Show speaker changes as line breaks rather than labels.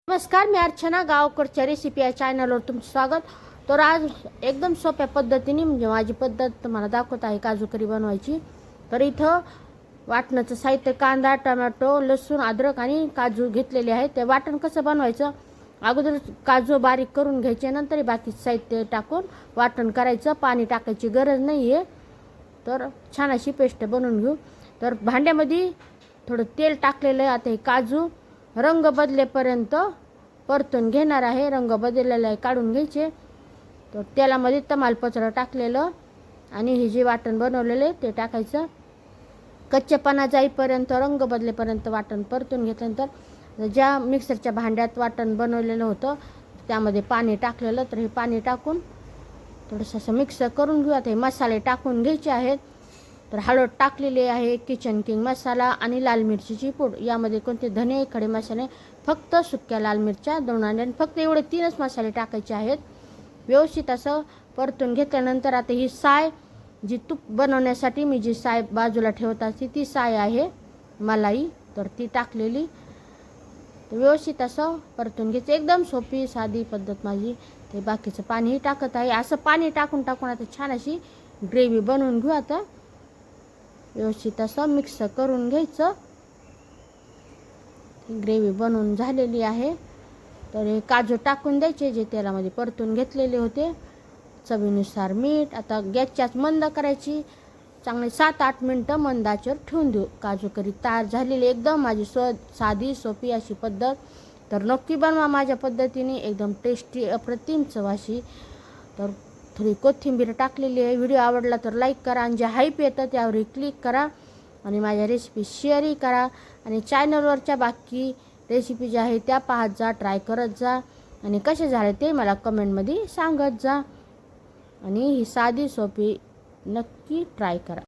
नमस्कार, मी अर्चना गावकडच्या रेसिपी या चॅनलवर तुमचं स्वागत. तर आज एकदम सोप्या पद्धतीने म्हणजे माझी पद्धत तुम्हाला दाखवत आहे काजू करी बनवायची. तर इथं वाटणाचं साहित्य कांदा, टोमॅटो, लसूण, अद्रक आणि काजू घेतलेले आहे. ते वाटण कसं बनवायचं, अगोदर काजू बारीक करून घ्यायचे, नंतर बाकी साहित्य टाकून वाटण करायचं. पाणी टाकायची गरज नाही आहे. तर छान अशी पेस्ट बनवून घेऊ. तर भांड्यामध्ये थोडं तेल टाकलेलं आहे. आता हे काजू रंग बदलेपर्यंत परतून घेणार आहे. रंग बदललेला आहे काढून घ्यायचे. तर तेलामध्ये तमालपत्र टाकलेलं आणि हे जे वाटण बनवलेलं आहे ते टाकायचं. कच्चेपणा जाईपर्यंत, रंग बदलेपर्यंत वाटण परतून घेतल्यानंतर ज्या मिक्सरच्या भांड्यात वाटण बनवलेलं होतं त्यामध्ये पाणी टाकलेलं. तर हे पाणी टाकून थोडंसं असं मिक्स करून घेऊ. आता हे मसाले टाकून घ्यायचे आहेत. तर हळद टाकलेली आहे, किचन किंग मसाला आणि लाल मिरचीची पूड. यामध्ये कोणते धने, खडे मसाले, फक्त सुक्या लाल मिरच्या 2 आणि फक्त एवढे 3च मसाले टाकायचे आहेत. व्यवस्थित असं परतून घेतल्यानंतर आता ही साय, जी तूप बनवण्यासाठी मी जी साय बाजूला ठेवत असते ती साय आहे मलाई, तर ती टाकलेली. तर व्यवस्थित असं परतून घ्यायचं. एकदम सोपी साधी पद्धत माझी. ते बाकीचं पाणीही टाकत आहे. असं पाणी टाकून आता छान अशी ग्रेव्ही बनवून घेऊ. आता व्यवस्थित असं मिक्स करून घ्यायचं. ग्रेव्ही बनवून झालेली आहे. तर हे काजू टाकून द्यायचे जे तेलामध्ये परतून घेतलेले होते. चवीनुसार मीठ. आता गॅसची आच मंद करायची. चांगले 7-8 मिनटं मंद आचेवर ठेवून देऊ. काजू करी तयार झालेली. एकदम माझी साधी सोपी अशी पद्धत. तर नक्की बनवा माझ्या पद्धतीने. एकदम टेस्टी, अप्रतिम चव अशी. तर थोडी कोथिंबीर टाकलेली आहे. व्हिडिओ आवडला तर लाईक करा आणि जे हाईप येतं त्यावरही क्लिक करा आणि माझ्या रेसिपी शेअरही करा. आणि चॅनलवरच्या बाकी रेसिपी ज्या आहेत त्या पाहत जा, ट्राय करत जा आणि कसे झाले ते मला कमेंटमध्ये सांगत जा. आणि ही साधी सोपी नक्की ट्राय करा.